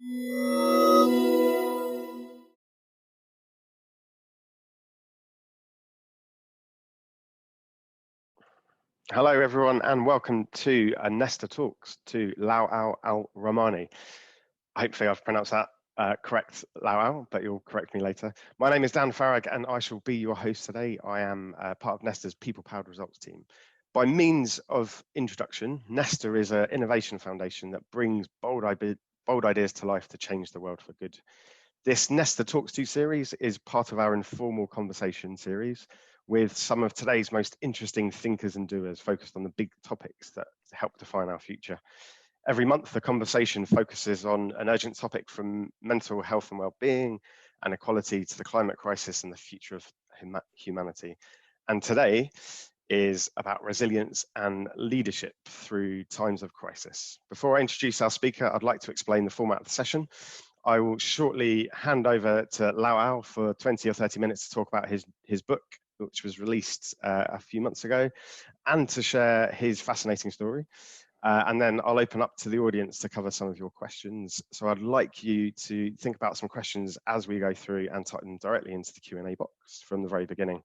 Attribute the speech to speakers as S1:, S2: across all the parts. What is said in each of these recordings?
S1: Hello, everyone, and welcome to Nesta Talks to Louai Al Roumani. Hopefully, I've pronounced that correct, Louai, but you'll correct me later. My name is Dan Farag, and I shall be your host today. I am part of Nesta's People-Powered Results team. By means of introduction, Nesta is an innovation foundation that brings bold ideas to life to change the world for good. This Nesta Talks to series is part of our informal conversation series with some of today's most interesting thinkers and doers focused on the big topics that help define our future. Every month, the conversation focuses on an urgent topic from mental health and well-being and equality to the climate crisis and the future of humanity. And today is about resilience and leadership through times of crisis. Before I introduce our speaker, I'd like to explain the format of the session. I will shortly hand over to Louai for 20 or 30 minutes to talk about his book, which was released a few months ago, and to share his fascinating story. And then I'll open up to the audience to cover some of your questions. So I'd like you to think about some questions as we go through and type them directly into the Q&A box from the very beginning.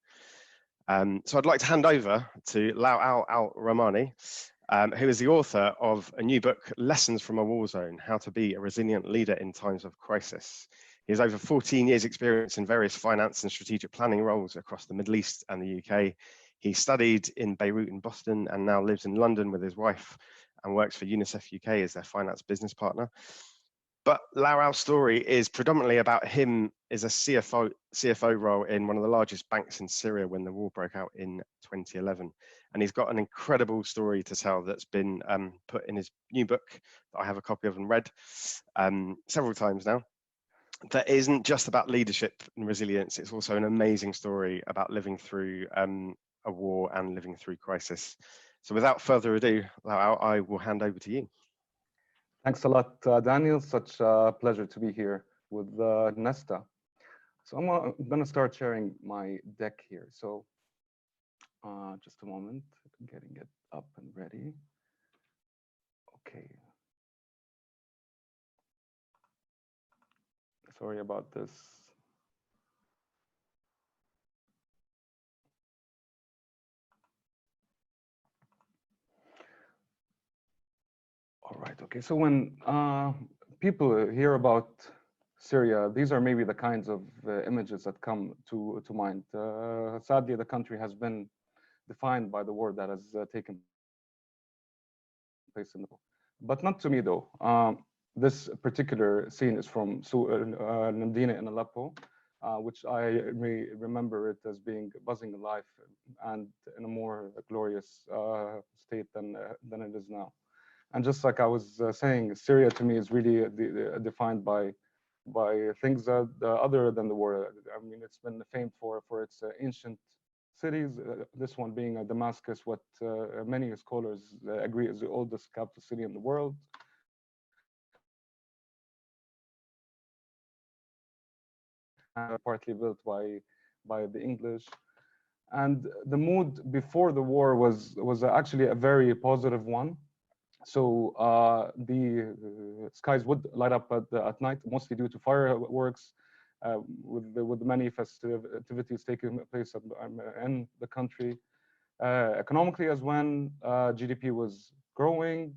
S1: So I'd like to hand over to Louai Al Roumani, who is the author of a new book, Lessons from a Warzone, How to Be a Resilient Leader in Times of Crisis. He has over 14 years experience in various finance and strategic planning roles across the Middle East and the UK. He studied in Beirut and Boston and now lives in London with his wife and works for UNICEF UK as their finance business partner. But Louai's story is predominantly about him as a CFO role in one of the largest banks in Syria when the war broke out in 2011. And he's got an incredible story to tell that's been put in his new book that I have a copy of and read several times now. That isn't just about leadership and resilience. It's also an amazing story about living through a war and living through crisis. So without further ado, Louai, I will hand over to you.
S2: Thanks a lot, Daniel. Such a pleasure to be here with Nesta. So I'm going to start sharing my deck here. So just a moment, getting it up and ready. Okay. Sorry about this. All right, okay, so when people hear about Syria, these are maybe the kinds of images that come to mind. Sadly, the country has been defined by the war that has taken place in the war. But not to me, though. This particular scene is from Namdina in Aleppo, which I remember it as being buzzing alive and in a more glorious state than it is now. And just like I was saying, Syria to me is really defined by things that other than the war. I mean, it's been famed for its ancient cities. This one being Damascus, what many scholars agree is the oldest capital city in the world. Partly built by the English. And the mood before the war was actually a very positive one. So the skies would light up at night, mostly due to fireworks, with many festivities taking place in the country. Economically, as when GDP was growing,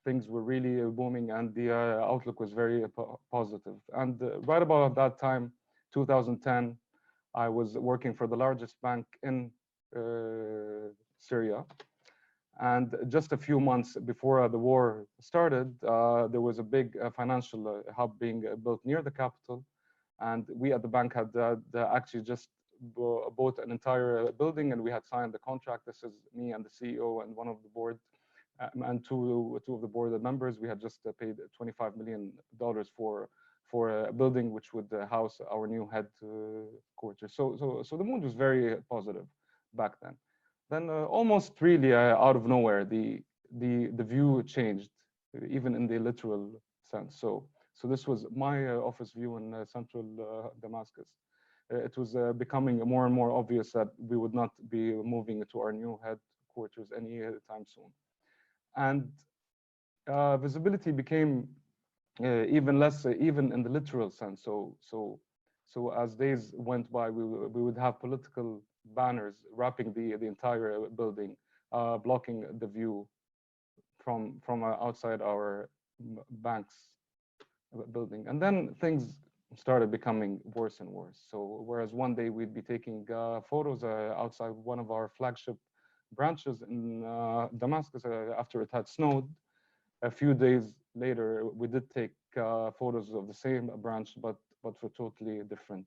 S2: things were really booming, and the outlook was very positive. And right about that time, 2010, I was working for the largest bank in Syria. And just a few months before the war started, there was a big financial hub being built near the capital. And we at the bank had actually just bought an entire building, and we had signed the contract. This is me and the CEO and one of the board, and two of the board members. We had just paid $25 million for a building which would house our new headquarters. So the mood was very positive back then. Then almost really out of nowhere, the view changed, even in the literal sense. So this was my office view in central Damascus. It was becoming more and more obvious that we would not be moving to our new headquarters any time soon. And visibility became even less, even in the literal sense. So as days went by, we would have political banners wrapping the entire building, blocking the view from outside our bank's building. And then things started becoming worse and worse. So whereas one day we'd be taking photos outside one of our flagship branches in Damascus after it had snowed, a few days later we did take photos of the same branch, but for totally different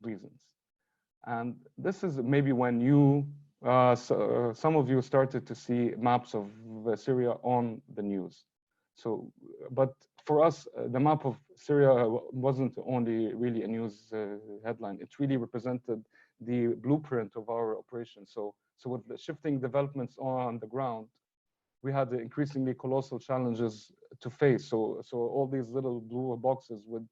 S2: reasons. And this is maybe when some of you started to see maps of Syria on the news. So, but for us, the map of Syria wasn't only really a news headline. It really represented the blueprint of our operation. So with the shifting developments on the ground, we had increasingly colossal challenges to face. So all these little blue boxes would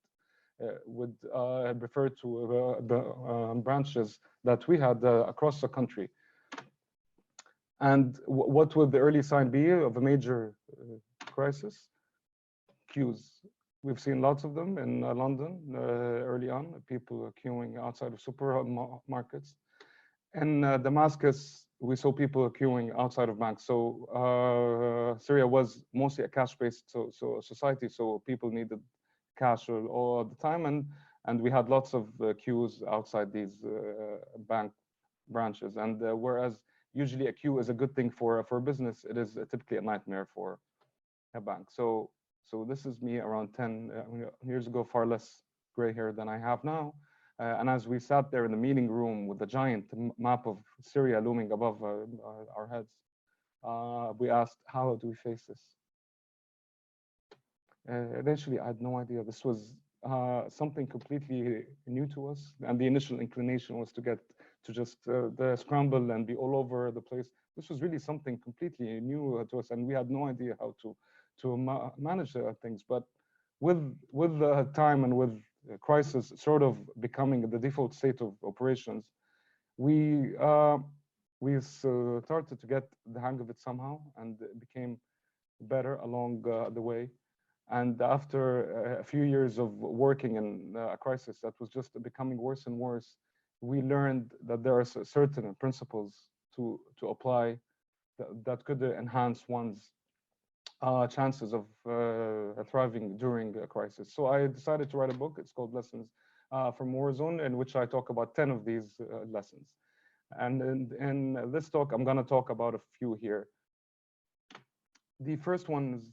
S2: refer to the branches that we had across the country. And what would the early sign be of a major crisis? Queues. We've seen lots of them in London early on, people queuing outside of supermarkets. In Damascus, we saw people queuing outside of banks. So Syria was mostly a cash-based society, so people needed cash all the time, and we had lots of queues outside these bank branches. And whereas usually a queue is a good thing for a business, it is typically a nightmare for a bank. So this is me around 10 years ago, far less gray hair than I have now. And as we sat there in the meeting room with the giant map of Syria looming above our heads, we asked, how do we face this? Eventually, I had no idea. This was something completely new to us. And the initial inclination was to just scramble and be all over the place. This was really something completely new to us. And we had no idea how to manage things. But with the time and with crisis sort of becoming the default state of operations, we started to get the hang of it somehow, and it became better along the way. And after a few years of working in a crisis that was just becoming worse and worse, we learned that there are certain principles to apply that could enhance one's chances of thriving during a crisis. So I decided to write a book. It's called Lessons from Warzone, in which I talk about 10 of these lessons. And in this talk, I'm going to talk about a few here. The first one is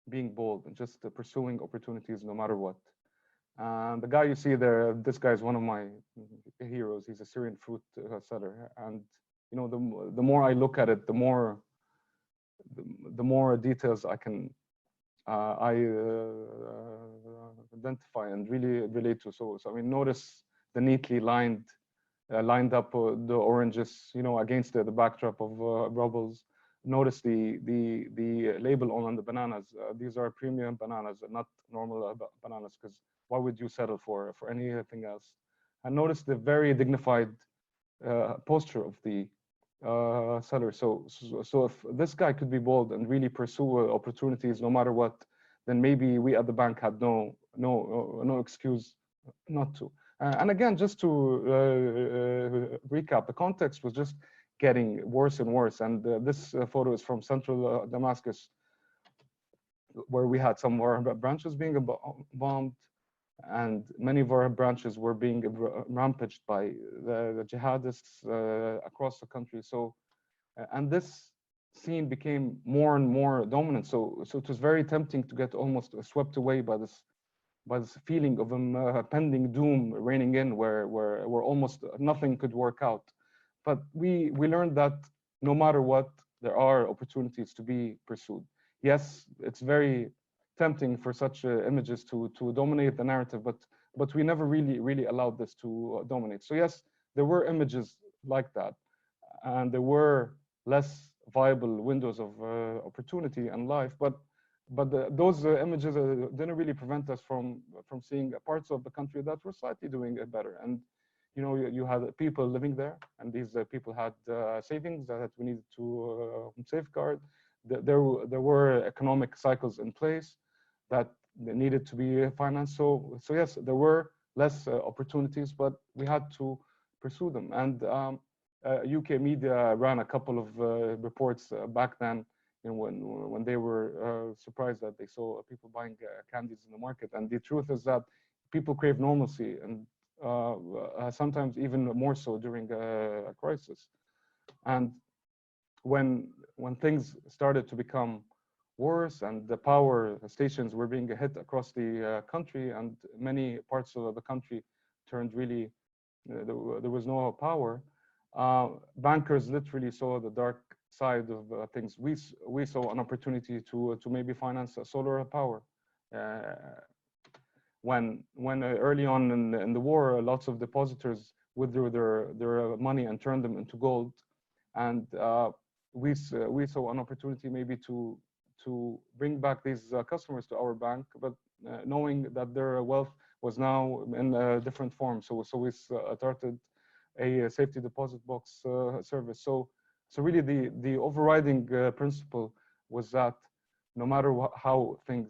S2: being bold and just pursuing opportunities no matter what. The guy you see there, this guy is one of my heroes. He's a Syrian fruit seller. And you know, the more I look at it, the more details I can identify and really relate to. So I mean, notice the neatly lined up the oranges, you know, against the backdrop of rubbles. Notice the label on the bananas. These are premium bananas, not normal bananas, because why would you settle for anything else? And notice the very dignified posture of the seller. So if this guy could be bold and really pursue opportunities no matter what, then maybe we at the bank had no excuse not to. And again, just to recap, the context was just getting worse and worse. And this photo is from central Damascus, where we had some of our branches being bombed, and many of our branches were being rampaged by the jihadists across the country. So, and this scene became more and more dominant. So it was very tempting to get almost swept away by this feeling of pending doom reigning in, where almost nothing could work out. But we learned that no matter what, there are opportunities to be pursued. Yes, it's very tempting for such images to dominate the narrative, but we never really allowed this to dominate. So yes, there were images like that, and there were less viable windows of opportunity and life, but those images didn't really prevent us from seeing parts of the country that were slightly doing better. And you know, you had people living there, and these people had savings that we needed to safeguard. There were economic cycles in place that they needed to be financed. So yes, there were less opportunities, but we had to pursue them. And UK media ran a couple of reports back then, when they were surprised that they saw people buying candies in the market. And the truth is that people crave normalcy, and sometimes even more so during a crisis. And when things started to become worse and the power stations were being hit across the country, and many parts of the country turned really, there was no power, bankers literally saw the dark side of things. We saw an opportunity to maybe finance solar power. When early on in the war, lots of depositors withdrew their money and turned them into gold, and we saw an opportunity maybe to bring back these customers to our bank, but knowing that their wealth was now in a different form. So we started a safety deposit box service. So really the overriding principle was that no matter how things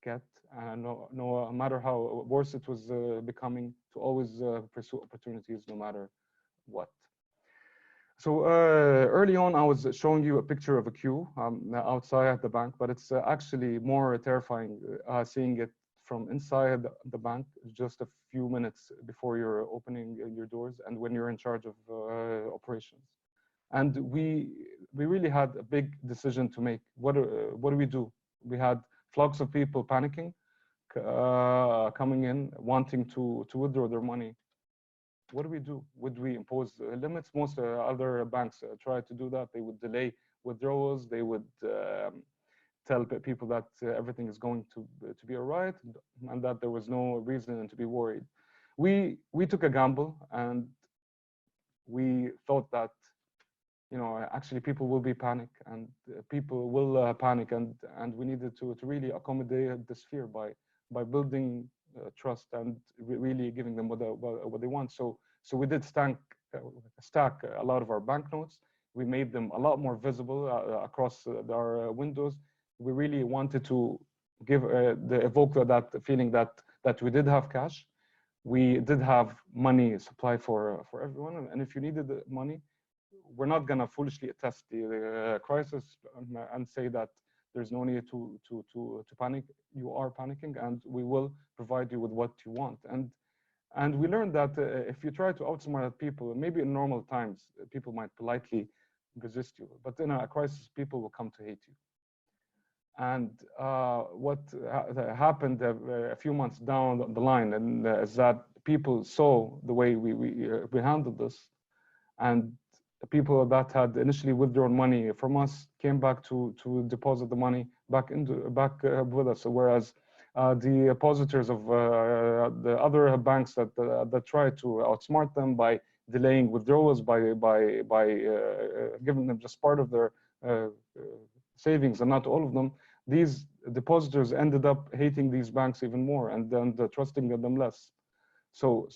S2: get, no matter how worse it was becoming, to always pursue opportunities no matter what. So early on, I was showing you a picture of a queue outside the bank, but it's actually more terrifying seeing it from inside the bank just a few minutes before you're opening your doors and when you're in charge of operations. And we really had a big decision to make. What do we do? We had flocks of people panicking, coming in, wanting to withdraw their money. What do we do? Would we impose limits? Most other banks try to do that. They would delay withdrawals. They would tell people that everything is going to be all right, and that there was no reason to be worried. We took a gamble, and we thought that, actually people will be panic, and people will panic, and we needed to really accommodate this fear by building trust and really giving them what they want. So we did stack a lot of our banknotes. We made them a lot more visible across our windows. We really wanted to evoke that feeling that we did have cash. We did have money supply for everyone, and if you needed the money, we're not gonna foolishly test the crisis and say that there's no need to panic. You are panicking, and we will provide you with what you want. And we learned that if you try to outsmart people, maybe in normal times, people might politely resist you, but in a crisis, people will come to hate you. And what happened a few months down the line, and is that people saw the way we handled this, and the people that had initially withdrawn money from us came back to deposit the money back with us, whereas the depositors of the other banks that tried to outsmart them by delaying withdrawals, by giving them just part of their savings and not all of them, these depositors ended up hating these banks even more and then trusting them less. So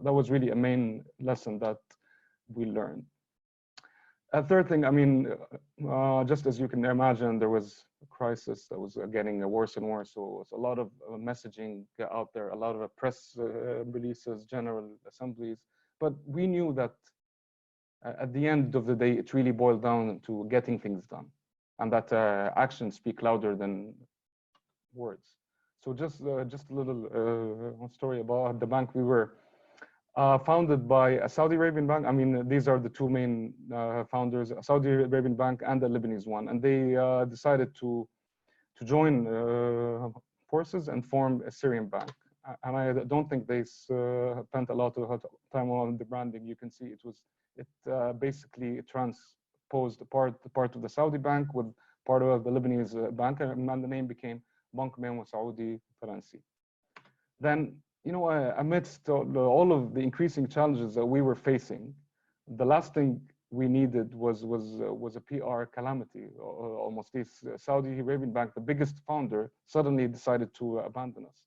S2: that was really a main lesson that we learned. A third thing, I mean, just as you can imagine, there was a crisis that was getting worse and worse. So it was a lot of messaging out there, a lot of press releases, general assemblies. But we knew that at the end of the day, it really boiled down to getting things done, and that actions speak louder than words. So just a little story about the bank. We were founded by a Saudi Arabian bank. I mean, these are the two main founders, a Saudi Arabian bank and a Lebanese one. And they decided to join forces and form a Syrian bank. And I don't think they spent a lot of time on the branding. You can see it basically transposed part of the Saudi bank with part of the Lebanese bank, and the name became Bank Memo Saudi Faransi. Then, amidst all of the increasing challenges that we were facing, the last thing we needed was a PR calamity. Almost, this Saudi Arabian bank, the biggest founder, suddenly decided to abandon us.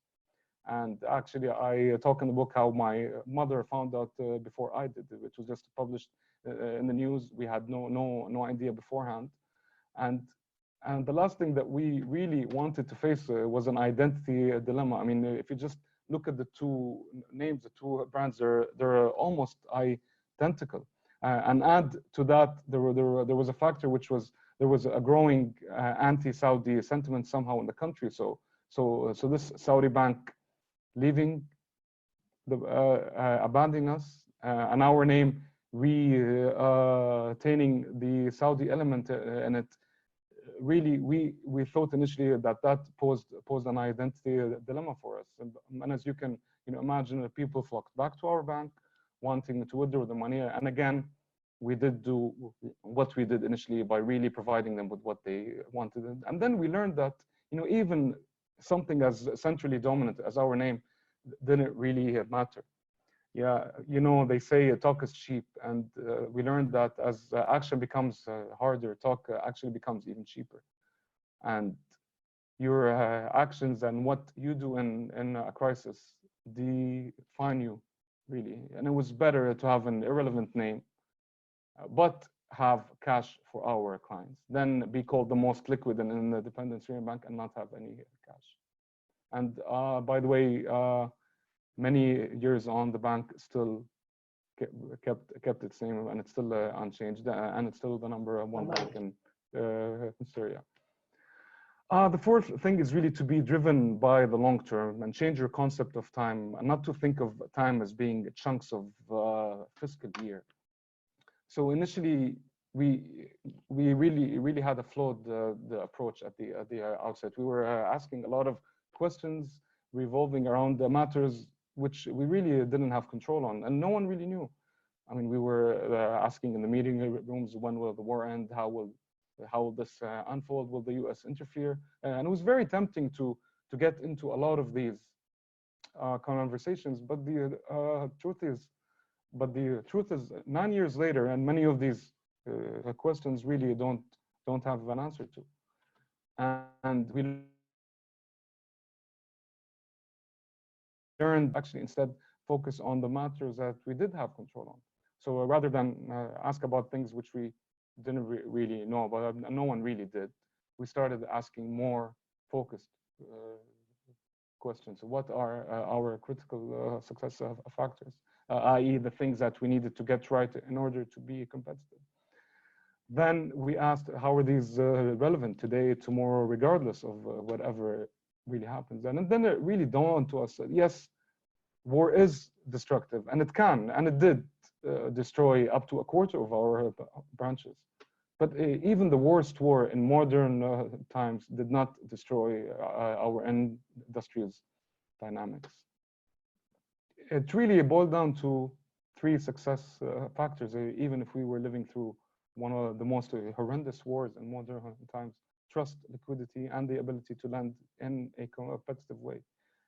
S2: And actually, I talk in the book how my mother found out before I did. It was just published in the news. We had no idea beforehand, and And the last thing that we really wanted to face was an identity dilemma. I mean, if you just look at the two names, the two brands, they're almost identical. And add to that, there was a factor which was there was a growing anti-Saudi sentiment somehow in the country. So this Saudi bank leaving, abandoning us, and our name retaining the Saudi element in it. Really, we thought initially that posed an identity dilemma for us. And as you can imagine, people flocked back to our bank, wanting to withdraw the money. And again, we did do what we did initially by really providing them with what they wanted. And then we learned that even something as centrally dominant as our name didn't really matter. Yeah, they say talk is cheap, and we learned that as action becomes harder, talk actually becomes even cheaper. And your actions and what you do in a crisis define you, really. And it was better to have an irrelevant name, but have cash for our clients than be called the most liquid and independent Syrian bank and not have any cash. And by the way, many years on, the bank still kept it same, and it's still unchanged, and it's still the #1 bank in Syria. The fourth thing is really to be driven by the long term and change your concept of time, and not to think of time as being chunks of fiscal year. So initially, we really had a flawed the approach at the outset. We were asking a lot of questions revolving around the matters which we really didn't have control on, and no one really knew. I mean, we were asking in the meeting rooms, when will the war end? How will this unfold? Will the U.S. interfere? And it was very tempting to get into a lot of these conversations. But the truth is, 9 years later, and many of these questions really don't have an answer to. And we learned actually instead focus on the matters that we did have control on. So rather than ask about things which we didn't really know about, no one really did, we started asking more focused questions. What are our critical success factors, i.e. the things that we needed to get right in order to be competitive? Then we asked, how are these relevant today, tomorrow, regardless of whatever really happens? And then it really dawned to us that yes, war is destructive, and it can, and it did destroy up to a quarter of our branches. But even the worst war in modern times did not destroy our industrial dynamics. It really boiled down to 3 success factors, even if we were living through one of the most horrendous wars in modern times: trust, liquidity, and the ability to lend in a competitive way.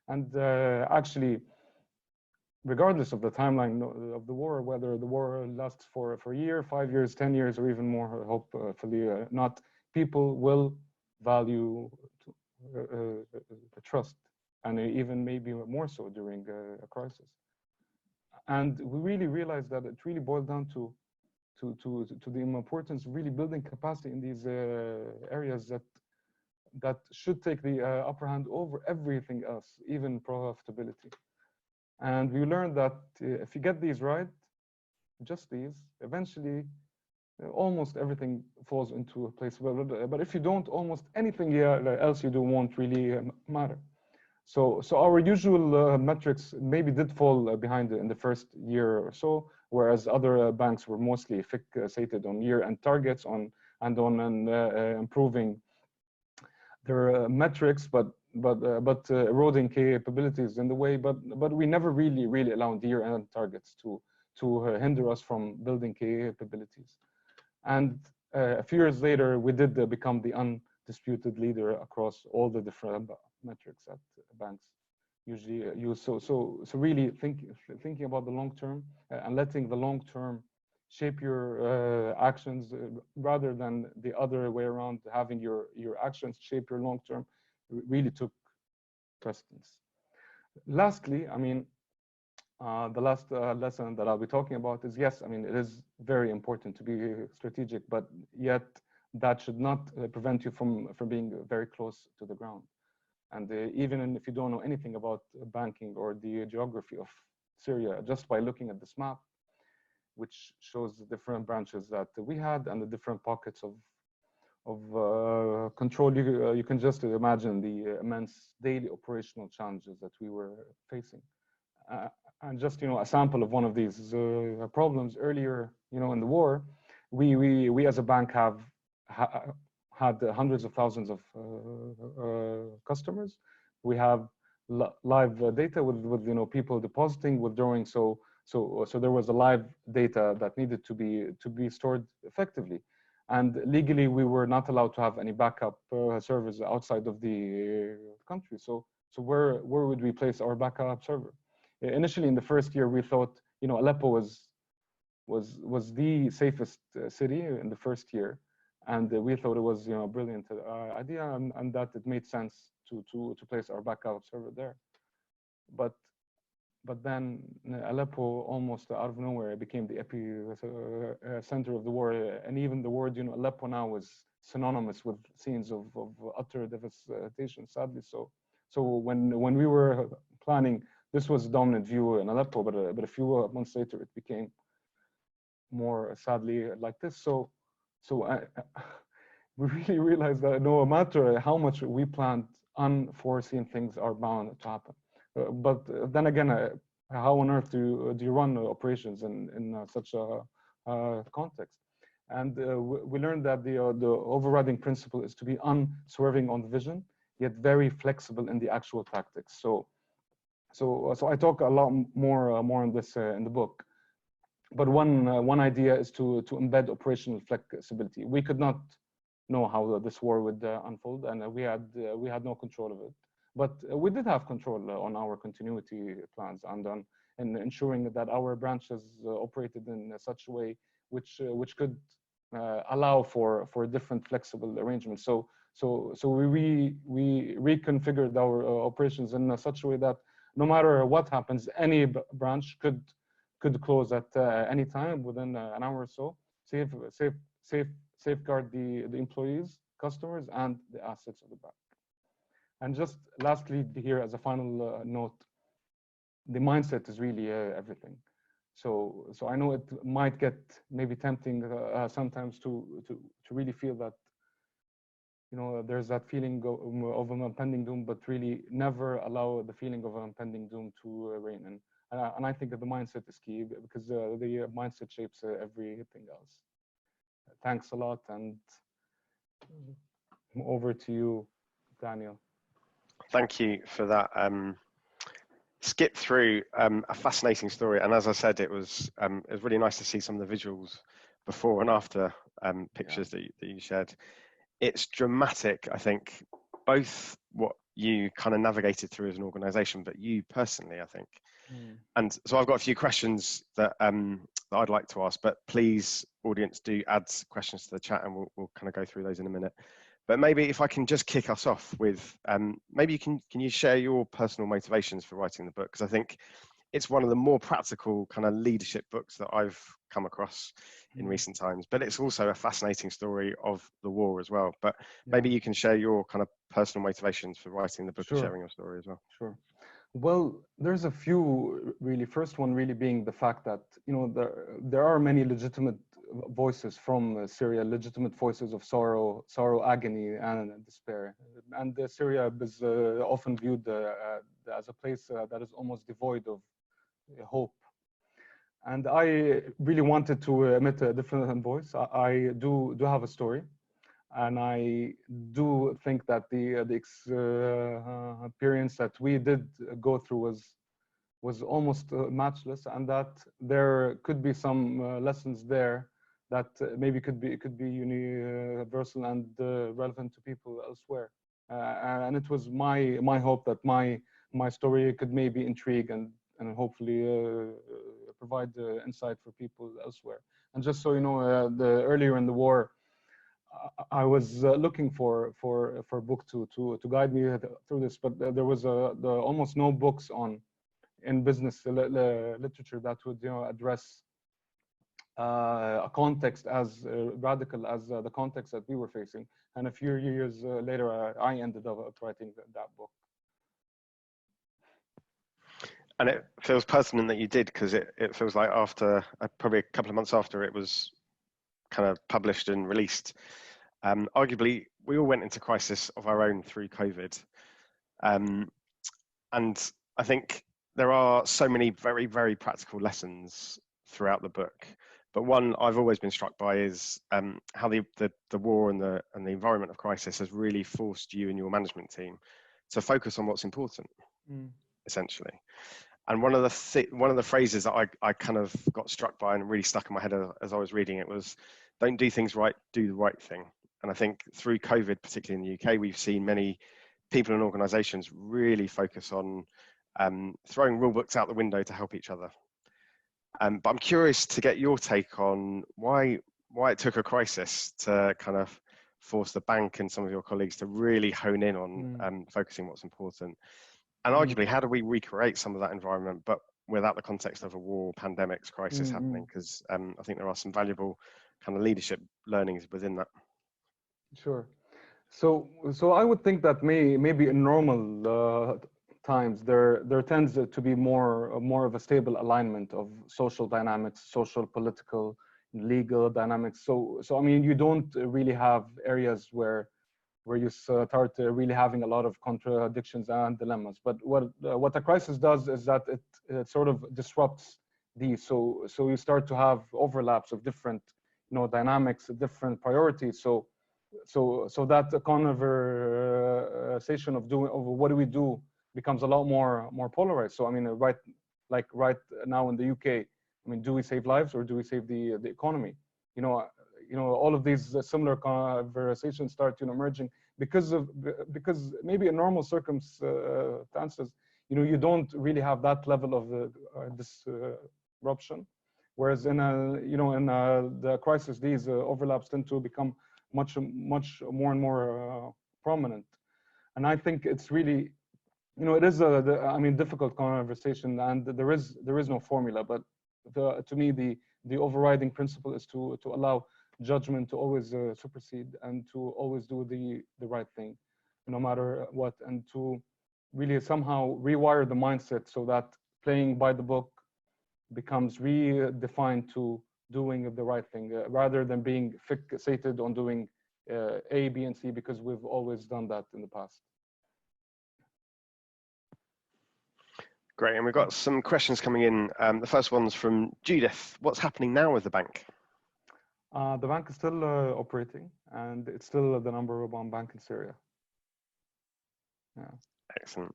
S2: And actually, regardless of the timeline of the war, whether the war lasts for a year, 5 years, 10 years, or even more, hopefully not, people will value trust, and even maybe more so during a crisis. And we really realized that it really boiled down to the importance of really building capacity in these areas that should take the upper hand over everything else, even profitability. And we learned that if you get these right, just these, eventually almost everything falls into a place. But if you don't, almost anything else you do won't really matter. So our usual metrics maybe did fall behind in the first year or so, whereas other banks were mostly fixated on year-end targets on improving their metrics, but eroding capabilities in the way. But we never really allowed year-end targets to hinder us from building capabilities. And a few years later, we did become the undisputed leader across all the different metrics that banks usually use. So really thinking about the long term and letting the long term shape your actions rather than the other way around, having your actions shape your long term, really took precedence. Lastly, I mean, the last lesson that I'll be talking about is, yes, I mean, it is very important to be strategic, but yet that should not prevent you from being very close to the ground. And even if you don't know anything about banking or the geography of Syria, just by looking at this map, which shows the different branches that we had and the different pockets of control, you can just imagine the immense daily operational challenges that we were facing. And just, a sample of one of these problems earlier, in the war, we as a bank have had hundreds of thousands of customers. We have live data with people depositing, withdrawing. So there was a live data that needed to be stored effectively. And legally, we were not allowed to have any backup servers outside of the country. So where would we place our backup server? Initially, in the first year, we thought, Aleppo was the safest city in the first year, and we thought it was, a brilliant idea, and that it made sense to place our backup server there. But then Aleppo, almost out of nowhere, became the epicenter of the war. And even the word, Aleppo now is synonymous with scenes of utter devastation, sadly. So when we were planning, this was a dominant view in Aleppo, but a few months later, it became more sadly like this. So we really realized that no matter how much we planned, unforeseen things are bound to happen. But then again, how on earth do you run operations in such a context? And we learned that the overriding principle is to be unswerving on the vision, yet very flexible in the actual tactics. So I talk a lot more on this in the book. But one idea is to embed operational flexibility. We could not know how this war would unfold, and we had no control of it. But we did have control on our continuity plans and on ensuring that our branches operated in such a way which could allow for different flexible arrangements. So we reconfigured our operations in such a way that no matter what happens, any branch could close at any time within an hour or so, safeguard the employees, customers, and the assets of the bank. And just lastly, here as a final note, the mindset is really everything. So I know it might get maybe tempting sometimes to really feel that, there's that feeling of an impending doom, but really never allow the feeling of an impending doom to reign in. And I think that the mindset is key, because the mindset shapes everything else. Thanks a lot, and over to you, Daniel.
S1: Thank you for that skip through a fascinating story. And as I said, it was really nice to see some of the visuals before and after pictures that you shared. It's dramatic, I think, both what you kind of navigated through as an organization, but you personally, I think. And so I've got a few questions that I'd like to ask, but please, audience, do add questions to the chat, and we'll kind of go through those in a minute. But maybe if I can just kick us off with, maybe can you share your personal motivations for writing the book? Because I think it's one of the more practical kind of leadership books that I've come across in recent times, but it's also a fascinating story of the war as well. But maybe you can share your kind of personal motivations for writing the book and sharing your story as well.
S2: Sure. Well, there's a few really. First one really being the fact that, there are many legitimate voices from Syria, legitimate voices of sorrow, agony, and despair. And Syria is often viewed as a place that is almost devoid of hope. And I really wanted to emit a different voice. I do have a story, and I do think that the experience that we did go through was almost matchless, and that there could be some lessons there that maybe could be universal and relevant to people elsewhere. And it was my hope that my story could maybe intrigue and hopefully provide insight for people elsewhere. And just so you know, earlier in the war, I was looking for a book to guide me through this, but there was almost no books in business literature that would address a context as radical as the context that we were facing. And a few years later, I ended up writing that book.
S1: And it feels pertinent that you did, because it feels like after probably a couple of months after it was kind of published and released, arguably we all went into crisis of our own through COVID. And I think there are so many very, very practical lessons throughout the book. But one I've always been struck by is how the war and the environment of crisis has really forced you and your management team to focus on what's important, essentially. And one of the phrases that I kind of got struck by and really stuck in my head as I was reading it was, "Don't do things right, do the right thing." And I think through COVID, particularly in the UK, we've seen many people and organisations really focus on throwing rule books out the window to help each other. But I'm curious to get your take on why it took a crisis to kind of force the bank and some of your colleagues to really hone in on focusing what's important. And arguably, how do we recreate some of that environment, but without the context of a war, pandemics, crisis happening? Because I think there are some valuable kind of leadership learnings within that.
S2: Sure. So I would think that maybe in normal times there tends to be more of a stable alignment of social dynamics, social, political, legal dynamics. So I mean, you don't really have areas where you start really having a lot of contradictions and dilemmas. But what a crisis does is that it sort of disrupts these. So you start to have overlaps of different dynamics, different priorities. So that conversation of what do we do becomes a lot more polarized. So I mean, right now in the UK, I mean, do we save lives or do we save the economy? All of these similar conversations start emerging because maybe in normal circumstances, you don't really have that level of disruption, whereas in the crisis, these overlaps tend to become much more and more prominent. And I think it's really, it is I mean, difficult conversation, and there is no formula, but to me the overriding principle is to allow judgment to always supersede and to always do the right thing, no matter what, and to really somehow rewire the mindset so that playing by the book becomes redefined to doing the right thing, rather than being fixated on doing A, B, and C, because we've always done that in the past.
S1: Great, and we've got some questions coming in. The first one's from Judith. What's happening now with the bank?
S2: The bank is still operating, and it's still the #1 bank in Syria. Yeah.
S1: Excellent.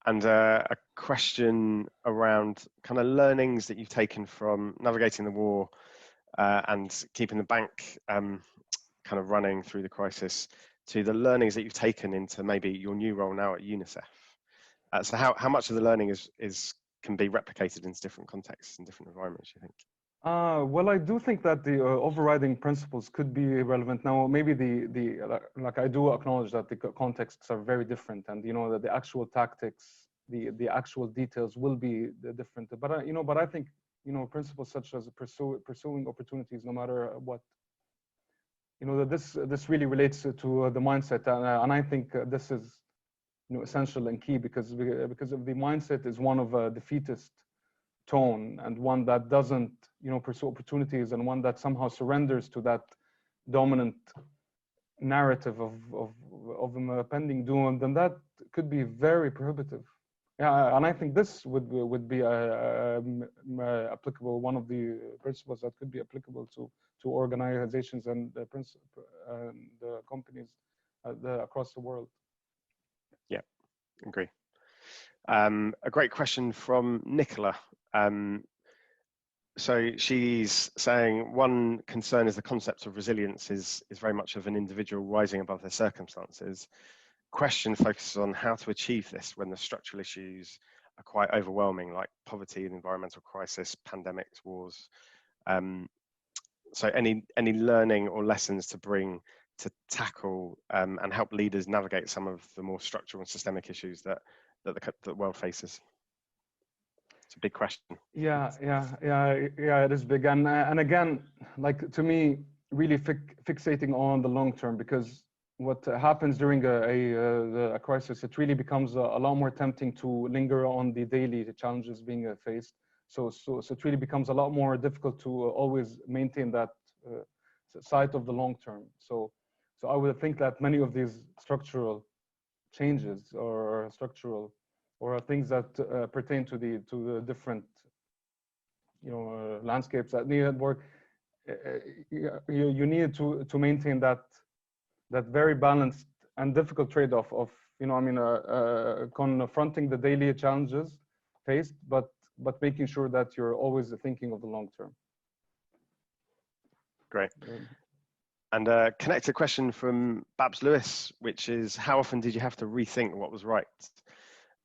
S1: And a question around kind of learnings that you've taken from navigating the war and keeping the bank kind of running through the crisis, to the learnings that you've taken into maybe your new role now at UNICEF. So how much of the learning can be replicated into different contexts and different environments, you think?
S2: Well, I do think that the overriding principles could be relevant. Now, maybe like I do acknowledge that the contexts are very different, and that the actual tactics, the actual details will be different. But but I think principles such as pursuing opportunities, no matter what. That this really relates to the mindset, and I think this is essential and key because of the mindset is one of a defeatist tone, and one that doesn't pursue opportunities, and one that somehow surrenders to that dominant narrative of impending doom, then that could be very prohibitive. Yeah, and I think this would be applicable. One of the principles that could be applicable to organizations and the companies across the world.
S1: Yeah, agree. A great question from Nicola. So she's saying one concern is the concept of resilience is very much of an individual rising above their circumstances. Question focuses on how to achieve this when the structural issues are quite overwhelming, like poverty and environmental crisis, pandemics, wars. So any learning or lessons to bring to tackle and help leaders navigate some of the more structural and systemic issues that the world faces? It's a big question.
S2: Yeah. It is big, and again, like to me, really fixating on the long term, because what happens during a crisis, it really becomes a lot more tempting to linger on the daily challenges being faced. So it really becomes a lot more difficult to always maintain that sight of the long term. So I would think that many of these structural changes or structural or things that pertain to the different landscapes that needed work, you need to maintain that very balanced and difficult trade-off of confronting the daily challenges faced, but making sure that you're always thinking of the long term.
S1: Great. And a connected question from Babs Lewis, which is, how often did you have to rethink what was right?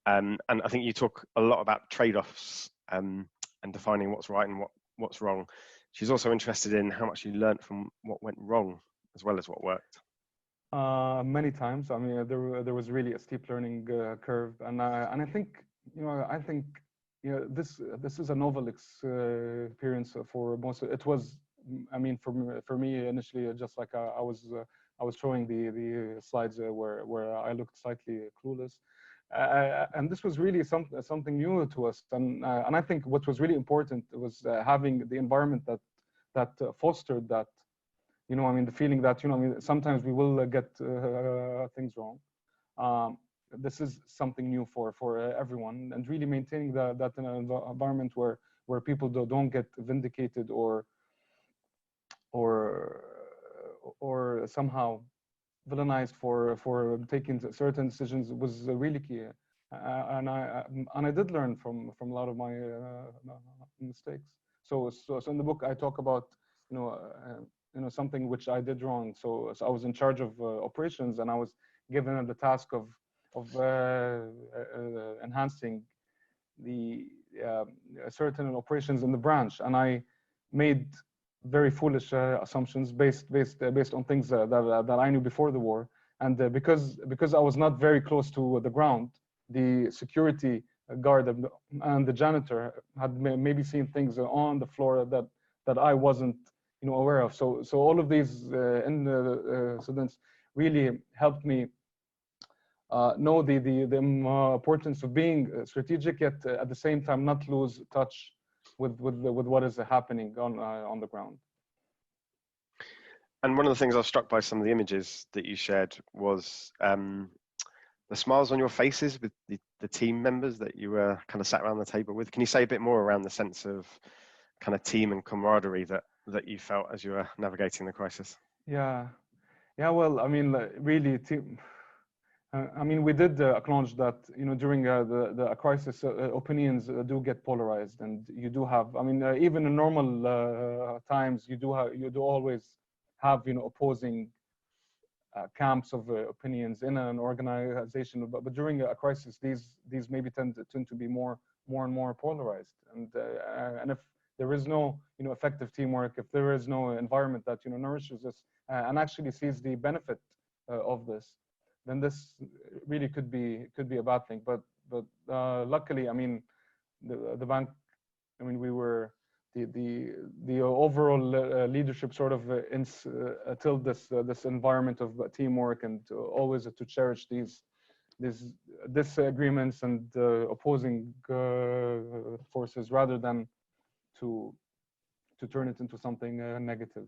S1: And I think you talk a lot about trade-offs and defining what's right and what's wrong. She's also interested in how much you learned from what went wrong as well as what worked.
S2: Many times. I mean, there was really a steep learning curve, and I think this is a novel experience for most. It was, I mean, for me initially, just like I was showing the slides where I looked slightly clueless, and this was really something new to us. And I think what was really important was having the environment that fostered that. The feeling that sometimes we will get things wrong. This is something new for everyone, and really maintaining that in an environment where people don't get vindicated or somehow villainized for taking certain decisions was really key. And I did learn from a lot of my mistakes. So in the book I talk about something which I did wrong. So I was in charge of operations, and I was given the task of enhancing the certain operations in the branch, and I made very foolish assumptions based on things that I knew before the war. And because I was not very close to the ground, the security guard and the janitor had maybe seen things on the floor that I wasn't aware of. So all of these incidents really helped me know the importance of being strategic, yet at the same time not lose touch with what is happening on the ground.
S1: And one of the things I was struck by some of the images that you shared was the smiles on your faces with the team members that you were kind of sat around the table with. Can you say a bit more around the sense of kind of team and camaraderie that you felt as you were navigating the crisis?
S2: Yeah. Well, I mean, really, we did acknowledge that during the crisis, opinions do get polarized, and you do have. Even in normal times, you do always have opposing camps of opinions in an organization. But during a crisis, these maybe tend to be more and more polarized, and if there is no effective teamwork, if there is no environment that nourishes this and actually sees the benefit of this, then this really could be a bad thing. But luckily, the bank, we were the overall leadership sort of instilled this environment of teamwork, and always to cherish these disagreements and opposing forces, rather than to turn it into something negative.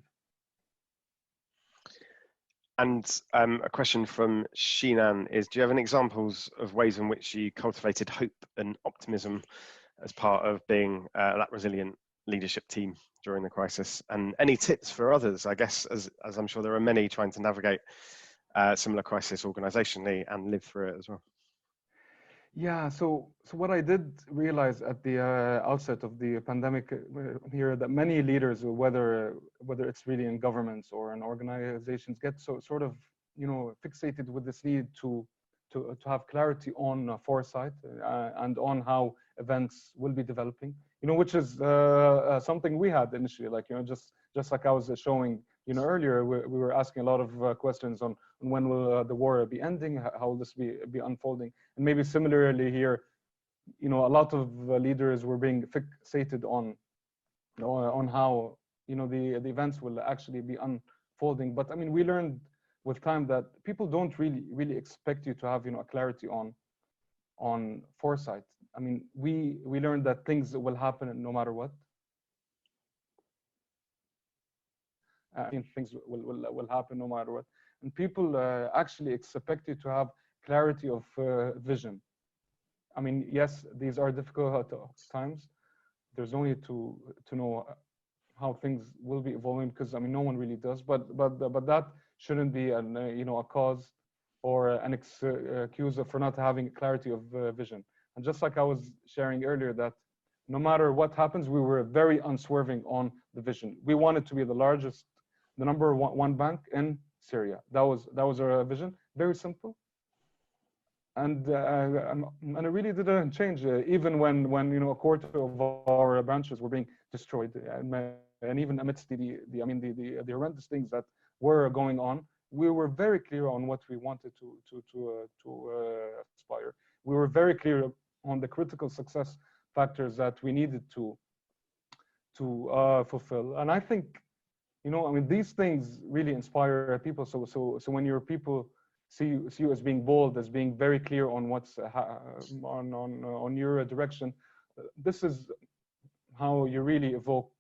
S1: And a question from Sheenan is, do you have any examples of ways in which you cultivated hope and optimism as part of being that resilient leadership team during the crisis? And any tips for others, I guess, as I'm sure there are many trying to navigate similar crisis organizationally and live through it as well?
S2: Yeah, so what I did realize at the outset of the pandemic here, that many leaders, whether it's really in governments or in organizations, get sort of fixated with this need to have clarity on foresight and on how events will be developing, which is something we had initially, like just like I was showing earlier, we were asking a lot of questions on when will the war be ending, how will this be unfolding, and maybe similarly here, you know, a lot of leaders were being fixated on how, you know, the events will actually be unfolding. But I mean, we learned with time that people don't really expect you to have, you know, a clarity on foresight. I mean, we learned that things will happen no matter what. Things will happen no matter what, and people actually expect you to have clarity of vision. I mean, yes, these are difficult times. There's no need to know how things will be evolving, because I mean, no one really does. But that shouldn't be an you know, a cause or an excuse for not having clarity of vision. And just like I was sharing earlier, that no matter what happens, we were very unswerving on the vision. We wanted to be the largest, the number one bank in Syria. That was our vision. Very simple. And it really didn't change, even when you know, a quarter of our branches were being destroyed, and even amidst the horrendous things that were going on, we were very clear on what we wanted to aspire. We were very clear on the critical success factors that we needed to fulfill. And I think, you know, I mean, these things really inspire people. So when your people see you as being bold, as being very clear on what's on your direction, this is how you really evoke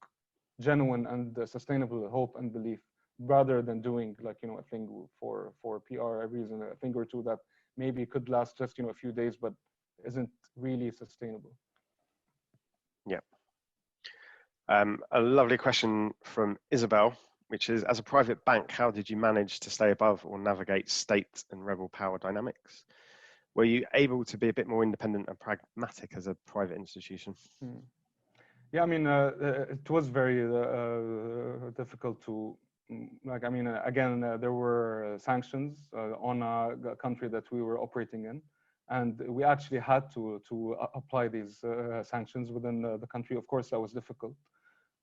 S2: genuine and sustainable hope and belief, rather than doing, like, you know, a thing for PR reason, a thing or two that maybe could last just, you know, a few days, but isn't really sustainable.
S1: Yeah. A lovely question from Isabel, which is, as a private bank, how did you manage to stay above or navigate state and rebel power dynamics? Were you able to be a bit more independent and pragmatic as a private institution?
S2: Yeah, I mean, it was very difficult to, like, I mean, again, there were sanctions on a country that we were operating in, and we actually had to apply these sanctions within the country. Of course, that was difficult,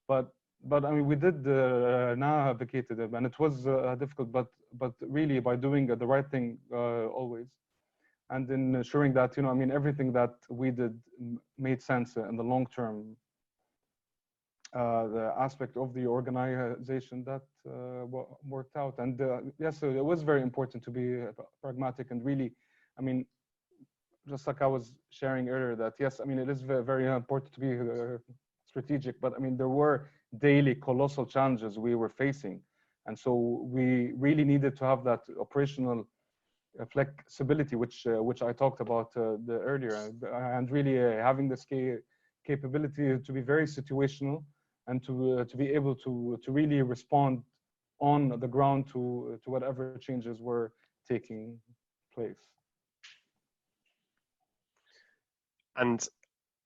S2: but I mean, we did navigate it, and it was difficult, but really by doing the right thing always, and in ensuring that, you know, I mean, everything that we did made sense in the long term. The aspect of the organization that worked out. And yes, so it was very important to be pragmatic and really, I mean, just like I was sharing earlier, that yes, I mean, it is very important to be strategic, but I mean, there were daily colossal challenges we were facing. And so we really needed to have that operational flexibility, which I talked about earlier, and really having this capability to be very situational, and to be able to really respond on the ground to whatever changes were taking place.
S1: And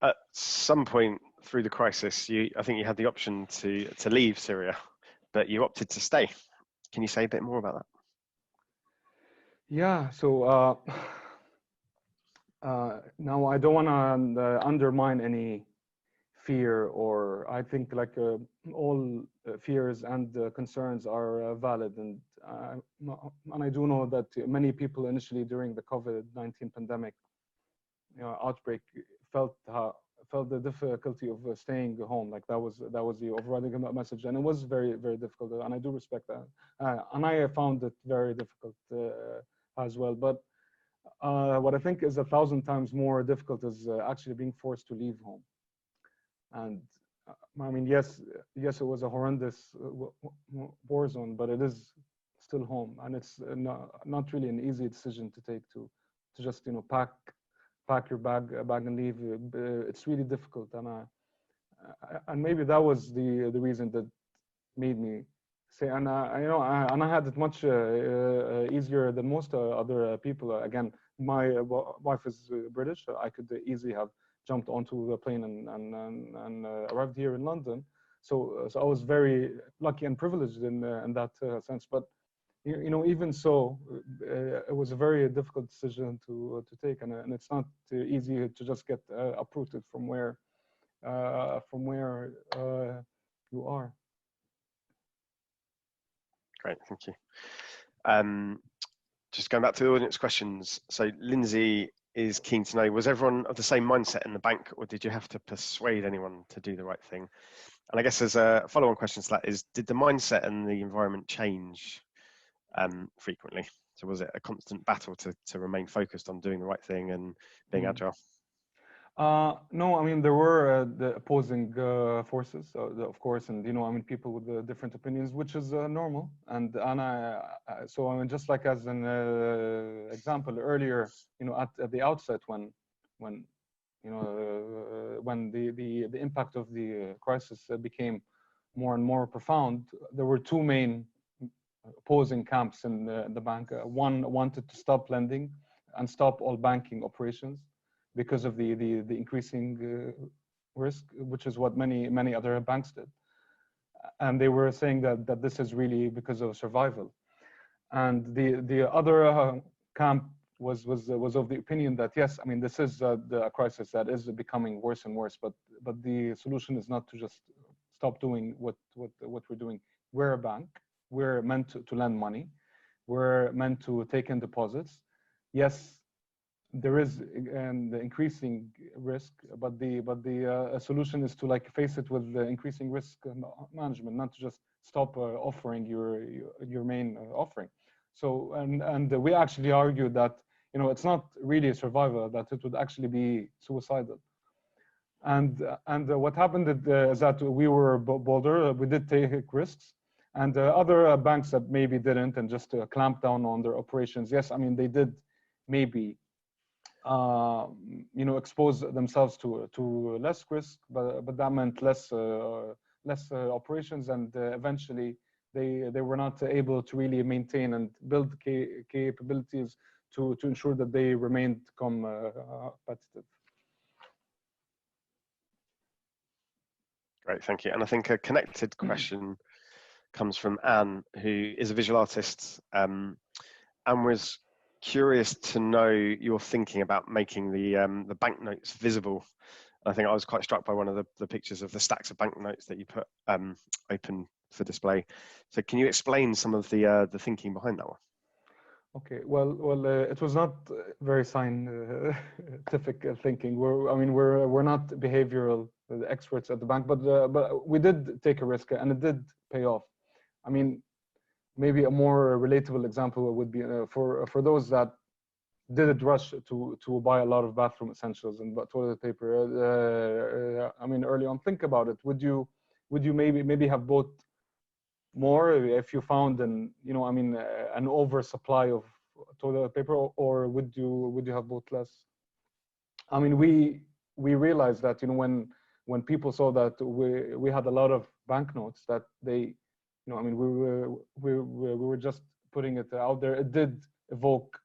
S1: at some point through the crisis, I think you had the option to leave Syria, but you opted to stay. Can you say a bit more about that?
S2: Yeah, so now I don't want to undermine any fear, or I think, like, all fears and concerns are valid, and I do know that many people initially during the COVID-19 pandemic, you know, outbreak felt the difficulty of staying home. Like, that was the overriding message, and it was very, very difficult, and I do respect that, and I found it very difficult as well. But what I think is 1,000 times more difficult is actually being forced to leave home. And I mean, yes, it was a horrendous war zone, but it is still home, and it's not really an easy decision to take, to just, you know, pack your bag and leave. It's really difficult, and maybe that was the reason that made me say, and you know, and I had it much easier than most other people. Again, my wife is British. I could easily have jumped onto the plane and arrived here in London. So I was very lucky and privileged in that sense. But you know, even so, it was a very difficult decision to take, and it's not easy to just get uprooted from where you are.
S1: Great, thank you. Just going back to the audience questions. So Lindsay is keen to know, was everyone of the same mindset in the bank, or did you have to persuade anyone to do the right thing? And I guess as a follow-on question to that is, did the mindset and the environment change frequently? So was it a constant battle to remain focused on doing the right thing and being agile?
S2: No, I mean, there were the opposing forces, of course, and I mean, people with different opinions, which is normal. And so I mean, just like as an example earlier, at the outset, when when the impact of the crisis became more and more profound, there were two main opposing camps in the bank. One wanted to stop lending and stop all banking operations because of the increasing risk, which is what many other banks did. And they were saying that this is really because of survival. And the other camp was of the opinion that, yes, I mean, this is the crisis that is becoming worse and worse, but the solution is not to just stop doing what we're doing. We're a bank. We're meant to lend money. We're meant to take in deposits. Yes, there is the increasing risk, but the solution is to face it with the increasing risk management, not to just stop offering your main offering. So and we actually argued that it's not really a survival, that it would actually be suicidal. And what happened is that we were bolder. We did take risks, and other banks that maybe didn't and just clamped down on their operations. Yes, I mean, they did maybe expose themselves to less risk, but that meant less operations, and eventually they were not able to really maintain and build capabilities to ensure that they remained competitive.
S1: Great, thank you. And I think a connected question comes from Anne, who is a visual artist, and was curious to know your thinking about making the banknotes visible. I think I was quite struck by one of the pictures of the stacks of banknotes that you put open for display. So can you explain some of the thinking behind that one?
S2: Okay, well, it was not very scientific thinking. We're not behavioral experts at the bank, but we did take a risk, and it did pay off. I mean, maybe a more relatable example would be for those that didn't rush to buy a lot of bathroom essentials and toilet paper. I mean, early on, think about it. Would you maybe have bought more if you found an oversupply of toilet paper, or would you have bought less? I mean, we realized that when people saw that we had a lot of banknotes, that they I mean, we were just putting it out there. It did evoke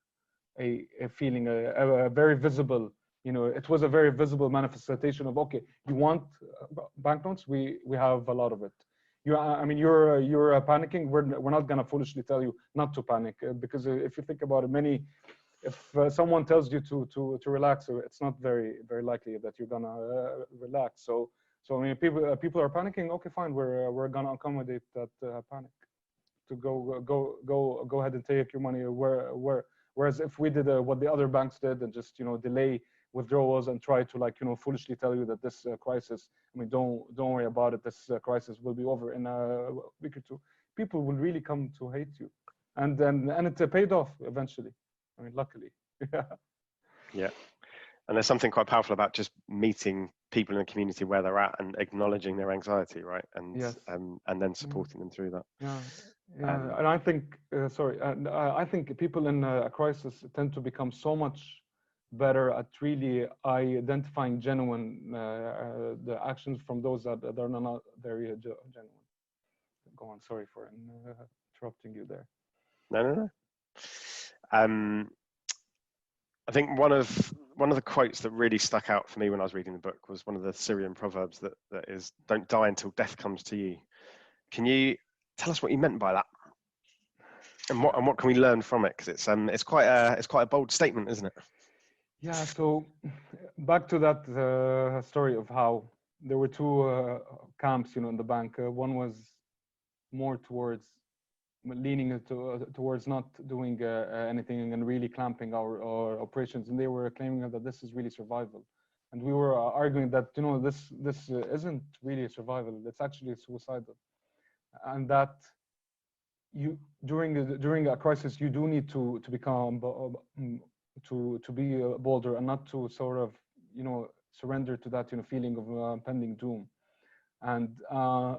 S2: a feeling, a very visible, it was a very visible manifestation of, okay, you want banknotes? We have a lot of it. You're panicking. We're not gonna foolishly tell you not to panic, because if you think about it, if someone tells you to relax, it's not very likely that you're gonna relax. So I mean, people are panicking. Okay, fine. We're gonna accommodate that panic to go ahead and take your money. Whereas if we did what the other banks did and just delay withdrawals and try to foolishly tell you that this crisis, I mean, don't worry about it. This crisis will be over in a week or two. People will really come to hate you, and it paid off eventually. I mean, luckily.
S1: Yeah. And there's something quite powerful about just meeting people in the community where they're at and acknowledging their anxiety, right? And
S2: yes.
S1: And then supporting them through that.
S2: Yeah. And I think, I think people in a crisis tend to become so much better at really identifying genuine the actions from those that are not very genuine. Go on. Sorry for interrupting you there.
S1: No. I think one of the quotes that really stuck out for me when I was reading the book was one of the Syrian proverbs that is, "Don't die until death comes to you." Can you tell us what you meant by that, and what can we learn from it? Because it's quite a bold statement, isn't it?
S2: Yeah. So back to that story of how there were two camps, in the bank. One was more towards leaning towards not doing anything and really clamping our operations, and they were claiming that this is really survival. And we were arguing that, you know, this isn't really a survival, it's actually suicidal. And that you during a crisis, you do need to become to be bolder and not to sort of, you know, surrender to that, you know, feeling of impending doom. And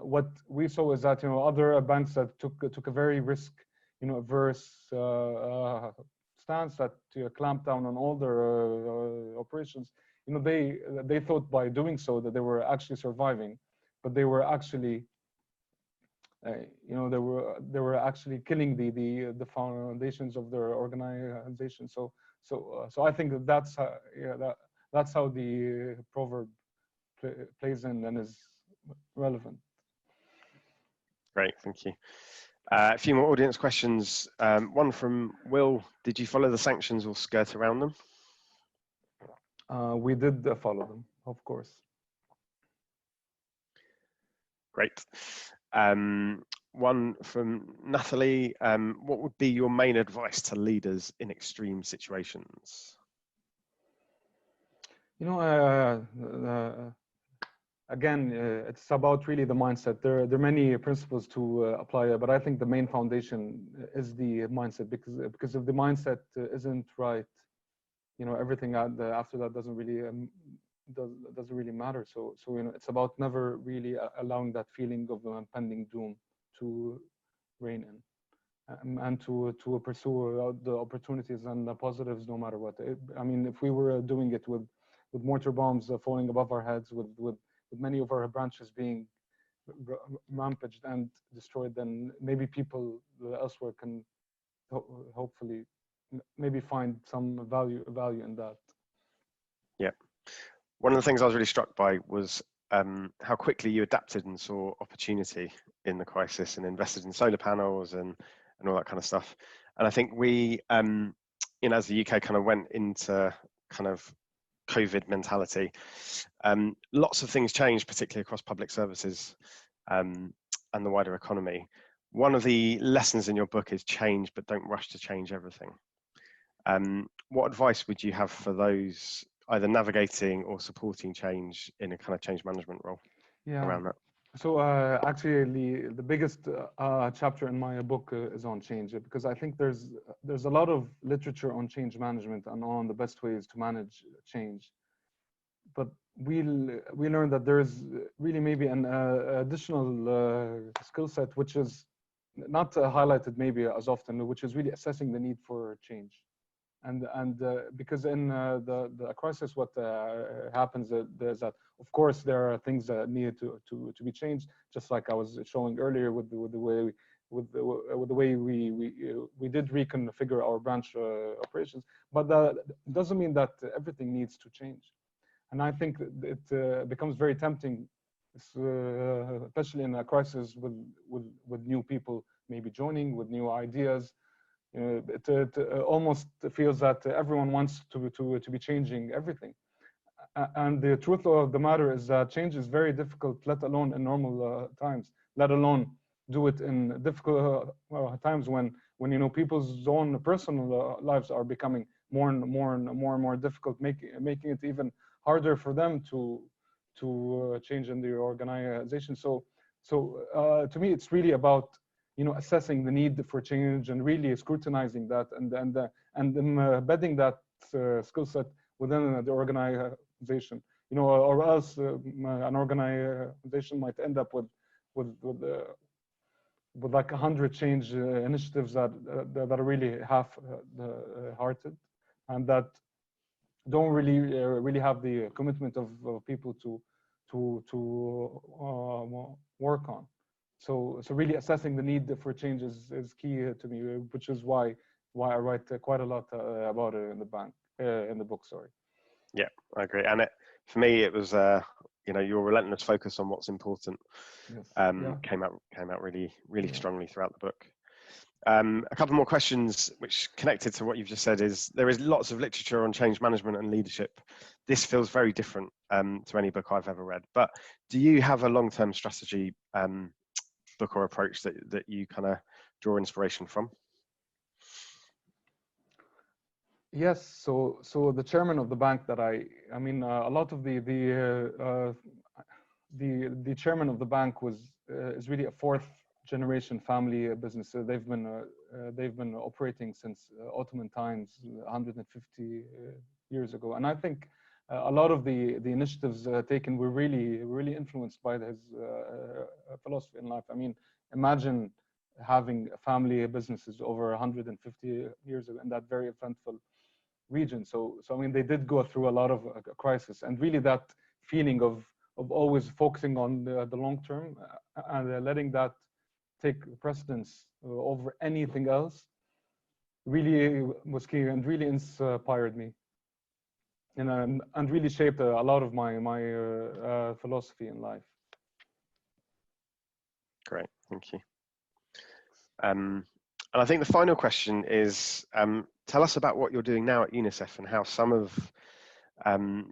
S2: what we saw is that, you know, other banks that took a very risk, you know, averse stance, that clamped down on all their operations, you know, they thought by doing so that they were actually surviving, but they were actually you know, they were actually killing the foundations of their organization. So I think that's that's how the proverb plays in and is relevant.
S1: Great, thank you. A few more audience questions. One from Will: did you follow the sanctions or skirt around them?
S2: We did follow them, of course.
S1: Great. One from Natalie: what would be your main advice to leaders in extreme situations?
S2: You know, again, it's about really the mindset. There are many principles to apply, but I think the main foundation is the mindset, because if the mindset isn't right, you know, everything after that doesn't really matter. So you know, it's about never really allowing that feeling of impending doom to reign in, and to pursue the opportunities and the positives no matter what. I mean, if we were doing it with mortar bombs falling above our heads, with many of our branches being rampaged and destroyed, then maybe people elsewhere can hopefully maybe find some value in that.
S1: Yeah. One of the things I was really struck by was how quickly you adapted and saw opportunity in the crisis and invested in solar panels and all that kind of stuff. And I think we, you know, as the UK kind of went into kind of COVID mentality, lots of things changed, particularly across public services and the wider economy. One of the lessons in your book is change, but don't rush to change everything. What advice would you have for those either navigating or supporting change in a kind of change management role around that?
S2: So actually, the biggest chapter in my book is on change, because I think there's a lot of literature on change management and on the best ways to manage change, but we learned that there's really maybe an additional skill set which is not highlighted maybe as often, which is really assessing the need for change. And because in the crisis, what happens is that, of course, there are things that needed to be changed, just like I was showing earlier with the way we did reconfigure our branch operations. But that doesn't mean that everything needs to change. And I think it becomes very tempting, especially in a crisis with new people maybe joining, with new ideas. It almost feels that everyone wants to be changing everything. And the truth of the matter is that change is very difficult, let alone in normal times, let alone do it in difficult times when you know, people's own personal lives are becoming more and more difficult, making it even harder for them to change in their organization. So to me, it's really about, you know, assessing the need for change and really scrutinizing that and embedding that skill set within the organization. You know, or else an organization might end up with like 100 change initiatives that are really half-hearted and that don't really have the commitment of people to work on. So really assessing the need for change is key to me, which is why I write quite a lot about it in the book. Sorry.
S1: Yeah, I agree. And for me, it was you know, your relentless focus on what's important.
S2: Yes.
S1: Came out really strongly throughout the book. A couple more questions which connected to what you've just said is, there is lots of literature on change management and leadership. This feels very different to any book I've ever read, but do you have a long-term strategy book or approach that you kind of draw inspiration from?
S2: Yes, so the chairman of the bank that I mean, a lot of the chairman of the bank is really a fourth generation family business. So they've been operating since Ottoman times, 150 years ago. And I think a lot of the initiatives taken were really influenced by his philosophy in life. I mean, imagine having family businesses over 150 years ago in that very eventful region. So I mean, they did go through a lot of crisis, and really that feeling of always focusing on the long term and letting that take precedence over anything else really was key and really inspired me, and really shaped a lot of my philosophy in life.
S1: Great, thank you. And I think the final question is, tell us about what you're doing now at UNICEF and how some of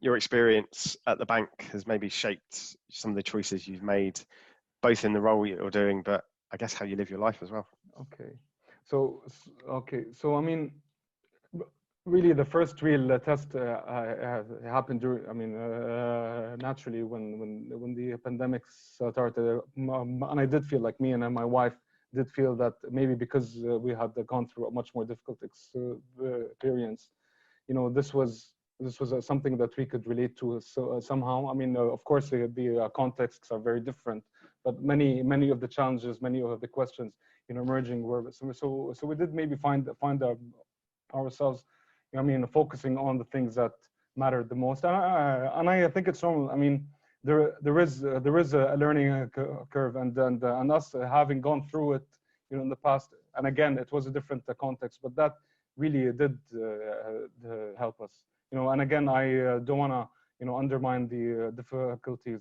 S1: your experience at the bank has maybe shaped some of the choices you've made, both in the role you're doing, but I guess how you live your life as well.
S2: Okay, so I mean, really the first real test happened during, I mean, naturally when the pandemic started, and I did feel like me and my wife did feel that maybe because we had gone through a much more difficult experience, you know, this was something that we could relate to somehow. I mean, of course, the contexts are very different, but many of the challenges, many of the questions, you know, emerging were so we did maybe find ourselves, I mean, focusing on the things that mattered the most, and I think it's normal. I mean, there is a learning curve, and us having gone through it, you know, in the past, and again, it was a different context, but that really did help us, you know. And again, I don't want to, you know, undermine the difficulties.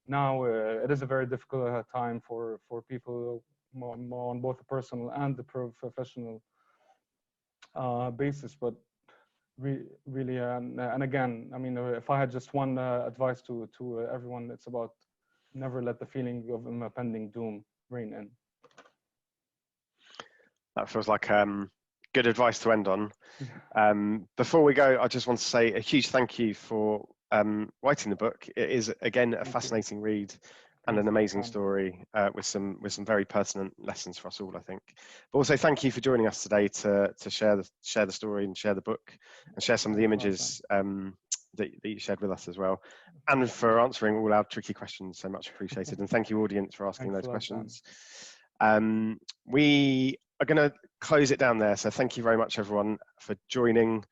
S2: Now it is a very difficult time for people on both the personal and the professional basis, but really, and again, I mean, if I had just one advice to everyone, it's about never let the feeling of impending doom reign in.
S1: That feels like good advice to end on. Before we go, I just want to say a huge thank you for writing the book. It is, again, a fascinating read and an amazing story with some very pertinent lessons for us all, I think. But also, thank you for joining us today to share the story and share the book and share some of the images that you shared with us as well, and for answering all our tricky questions. So much appreciated. And thank you, audience, for asking those questions. We are going to close it down there. So thank you very much, everyone, for joining.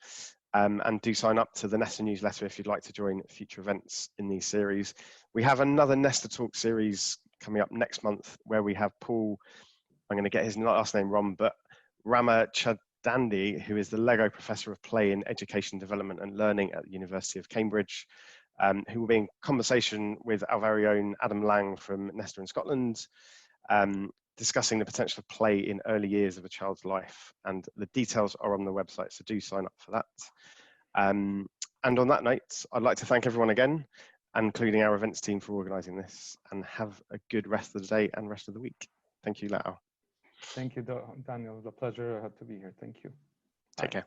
S1: And do sign up to the Nesta newsletter if you'd like to join future events in these series. We have another Nesta Talk series coming up next month where we have Paul, I'm going to get his last name wrong, but Ramachandani, who is the Lego Professor of Play in Education, Development and Learning at the University of Cambridge, who will be in conversation with our very own Adam Lang from Nesta in Scotland, discussing the potential of play in early years of a child's life, and the details are on the website, so do sign up for that. And on that note, I'd like to thank everyone again, including our events team, for organising this, and have a good rest of the day and rest of the week. Thank you, Louai.
S2: Thank you, Daniel. It was a pleasure to be here. Thank you.
S1: Take care.